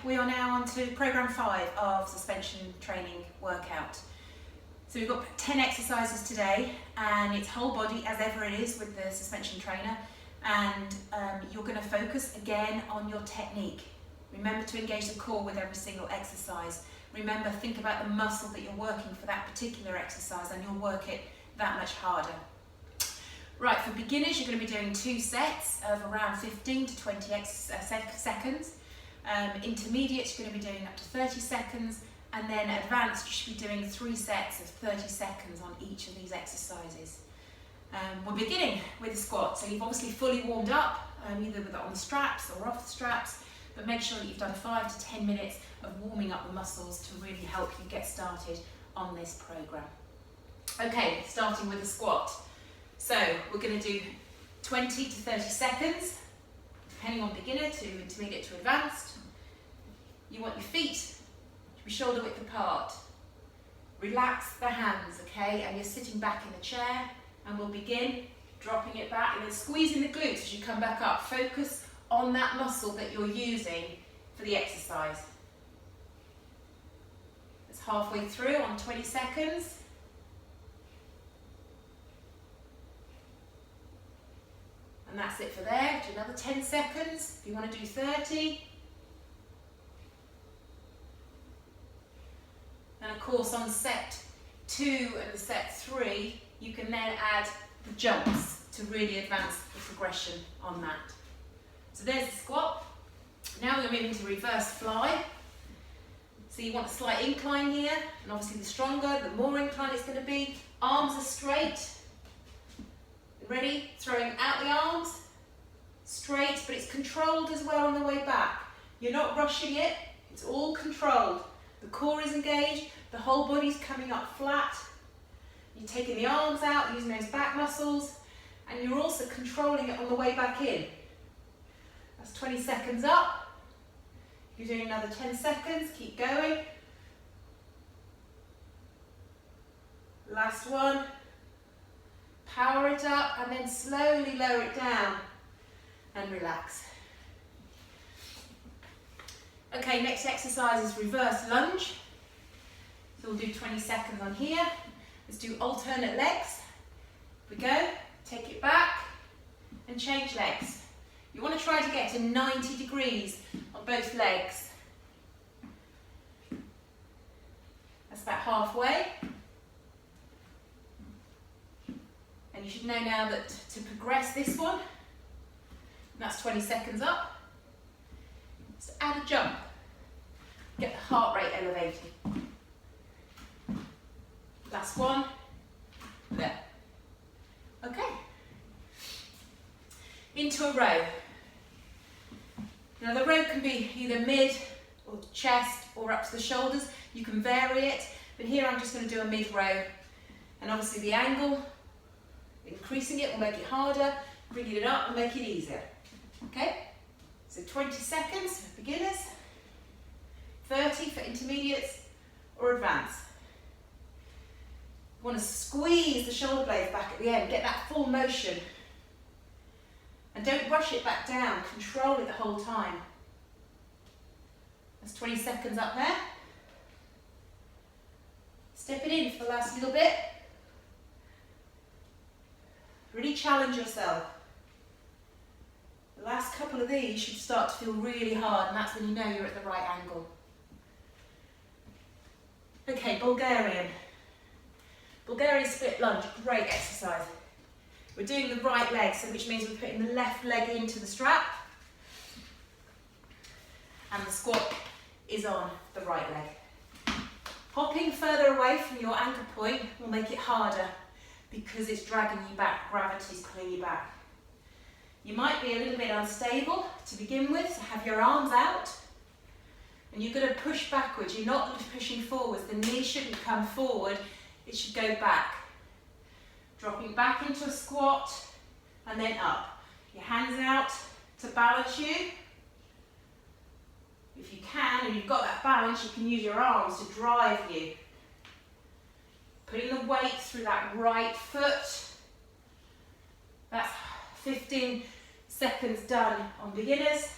we are now on to program 5 of suspension training workout. So we've got 10 exercises today, and it's whole body as ever it is with the suspension trainer, and you're going to focus again on your technique. Remember to engage the core with every single exercise. Remember, think about the muscle that you're working for that particular exercise, and you'll work it that much harder. Right, for beginners, you're going to be doing 2 sets of around 15 to 20 seconds. Intermediates, you're going to be doing up to 30 seconds, and then advanced, you should be doing 3 sets of 30 seconds on each of these exercises. We're beginning with a squat, so you've obviously fully warmed up, either on the straps or off the straps, but make sure that you've done 5 to 10 minutes of warming up the muscles to really help you get started on this program. Okay, starting with the squat. So we're going to do 20 to 30 seconds, depending on beginner to intermediate to advanced. You want your feet to be shoulder width apart. Relax the hands, okay? And you're sitting back in the chair, and we'll begin dropping it back and then squeezing the glutes as you come back up. Focus on that muscle that you're using for the exercise. It's halfway through on 20 seconds. And that's it for there. Do another 10 seconds if you want to do 30. And of course on set 2 and set 3, you can then add the jumps to really advance the progression on that. So there's the squat. Now we're moving to reverse fly. So you want a slight incline here, and obviously the stronger, the more incline it's going to be. Arms are straight. Ready? Throwing out the arms, straight, but it's controlled as well on the way back. You're not rushing it, it's all controlled. The core is engaged, the whole body's coming up flat. You're taking the arms out, using those back muscles, and you're also controlling it on the way back in. That's 20 seconds up. You're doing another 10 seconds, keep going. Last one. Power it up and then slowly lower it down and relax. Okay, next exercise is reverse lunge. So we'll do 20 seconds on here. Let's do alternate legs. Here we go. Take it back and change legs. You want to try to get to 90 degrees on both legs. That's about halfway. And you should know now that to progress this one, that's 20 seconds up. So add a jump. Get the heart rate elevated. Last one. There. Okay. Into a row. Now the row can be either mid or chest or up to the shoulders. You can vary it, but here I'm just going to do a mid row. And obviously the angle, increasing it will make it harder, bringing it up will make it easier. Okay? So 20 seconds for beginners, 30 for intermediates or advanced. You want to squeeze the shoulder blades back at the end, get that full motion. And don't rush it back down, control it the whole time. That's 20 seconds up there. Step it in for the last little bit. Really challenge yourself. The last couple of these should start to feel really hard, and that's when you know you're at the right angle. Okay, Bulgarian. Bulgarian split lunge, great exercise. We're doing the right leg, so which means we're putting the left leg into the strap, and the squat is on the right leg. Hopping further away from your anchor point will make it harder, because it's dragging you back, gravity's pulling you back. You might be a little bit unstable to begin with, so have your arms out, and you're going to push backwards. You're not pushing forwards. The knee shouldn't come forward, it should go back. Dropping back into a squat, and then up. Your hands out to balance you. If you can, and you've got that balance, you can use your arms to drive you. Putting the weight through that right foot. That's 15 seconds done on beginners.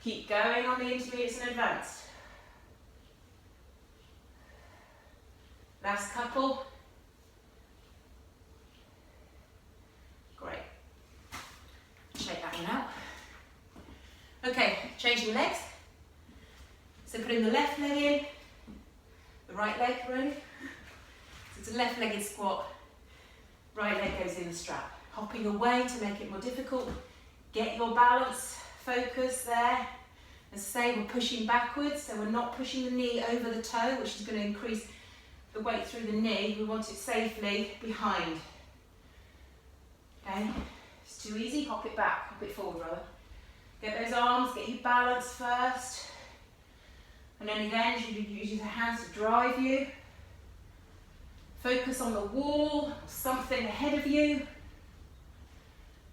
Keep going on the intermediates and advanced. Last couple. Great. Shake that one out. Okay, changing legs. So putting the left leg in, the right leg, ready? So it's a left-legged squat, right leg goes in the strap. Hopping away to make it more difficult. Get your balance, focus there. As I say, we're pushing backwards, so we're not pushing the knee over the toe, which is going to increase the weight through the knee. We want it safely behind. Okay, it's too easy, hop it back, hop it forward rather. Get those arms, get your balance first. And only then you use your hands to drive you. Focus on the wall, something ahead of you.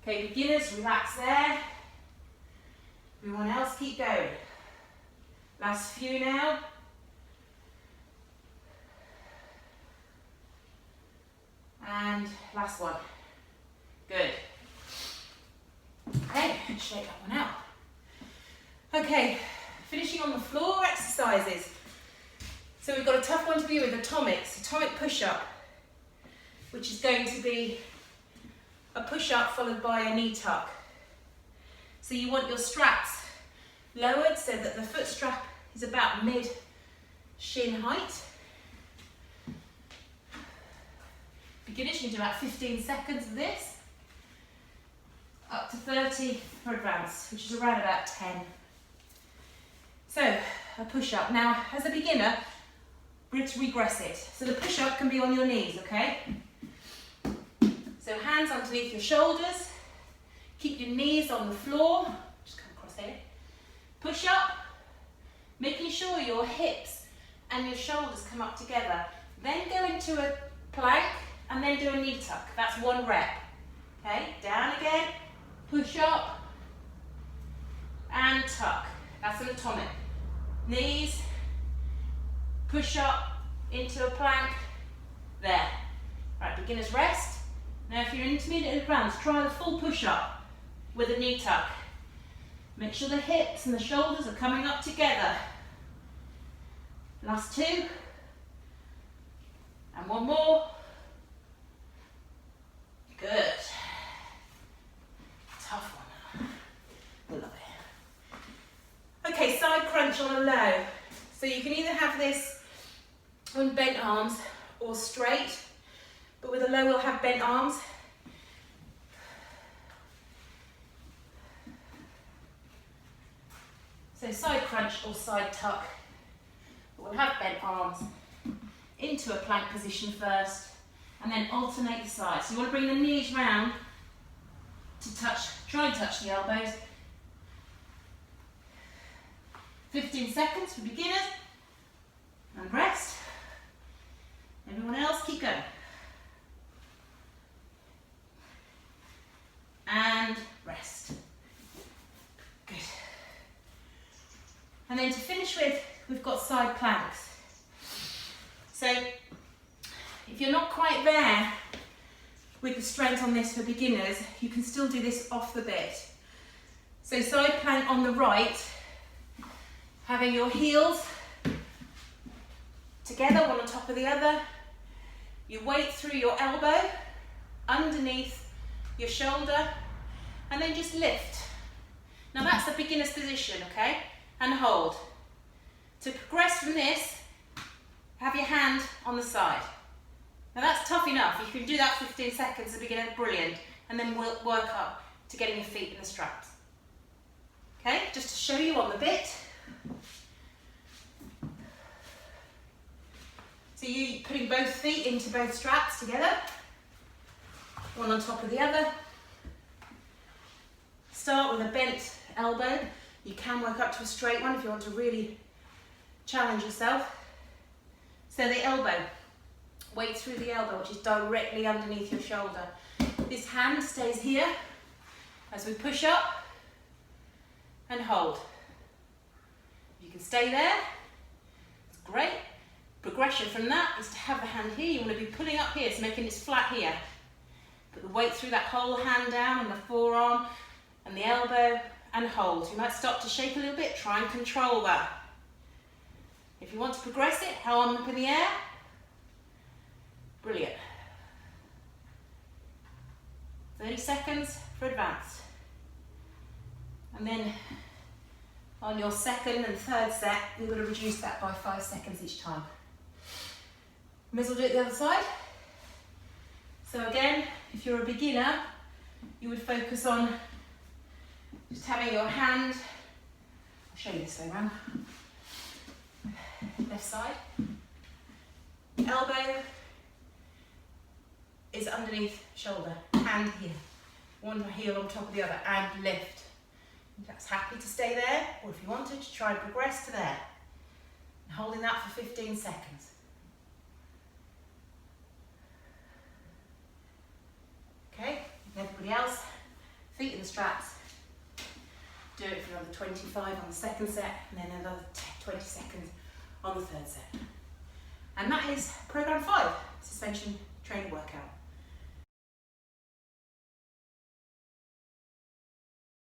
Okay, beginners, relax there. Everyone else, keep going. Last few now. And last one. Good. Okay, shake that one out. Okay, finishing on the floor exercises. So we've got a tough one to be with, atomics, atomic push-up, which is going to be a push-up followed by a knee tuck. So you want your straps lowered so that the foot strap is about mid-shin height. Beginners, you can do about 15 seconds of this, up to 30 for advanced, which is around about 10. So, a push-up. Now, as a beginner, we're going to regress it. So the push-up can be on your knees, okay? So hands underneath your shoulders, keep your knees on the floor, just come across here. Push up, making sure your hips and your shoulders come up together. Then go into a plank and then do a knee tuck. That's one rep. Okay, down again, push up and tuck. That's an atomic. Knees, push up into a plank, there. Right, beginners rest. Now if you're intermediate and advanced, try the full push-up with a knee tuck. Make sure the hips and the shoulders are coming up together. Last two. And one more. Good. Tough one. I love it. Okay, side crunch on a low. So you can either have this on bent arms or straight, but with a low we'll have bent arms. So side crunch or side tuck, but we'll have bent arms into a plank position first and then alternate the sides. So you want to bring the knees round to touch, try and touch the elbows. 15 seconds for beginners and rest. Everyone else, keep going. And rest. Good. And then to finish with, we've got side planks. So if you're not quite there with the strength on this for beginners, you can still do this off the bit. So side plank on the right, having your heels together, one on top of the other. You weight through your elbow, underneath your shoulder, and then just lift. Now that's the beginner's position, okay? And hold. To progress from this, have your hand on the side. Now that's tough enough. You can do that 15 seconds as a beginner, brilliant. And then we'll work up to getting your feet in the straps. Okay, just to show you on the bit. So you putting both feet into both straps together, one on top of the other. Start with a bent elbow. You can work up to a straight one if you want to really challenge yourself. So the elbow, weight through the elbow, which is directly underneath your shoulder. This hand stays here as we push up and hold. You can stay there, it's great. Progression from that is to have the hand here. You want to be pulling up here, so making this flat here. Put the weight through that whole hand down and the forearm and the elbow and hold. You might stop to shake a little bit, try and control that. If you want to progress it, arm up in the air. Brilliant. 30 seconds for advanced. And then on your second and third set, you're going to reduce that by 5 seconds each time. May as well do it the other side. So again, if you're a beginner, you would focus on just having your hand, I'll show you this way around, left side, elbow is underneath shoulder, hand here, one heel on top of the other, and lift. If that's happy to stay there, or if you wanted to try and progress to there. And holding that for 15 seconds. Okay, and everybody else, feet in the straps. Do it for another 25 on the second set, and then another 20 seconds on the third set. And that is program 5, suspension training workout.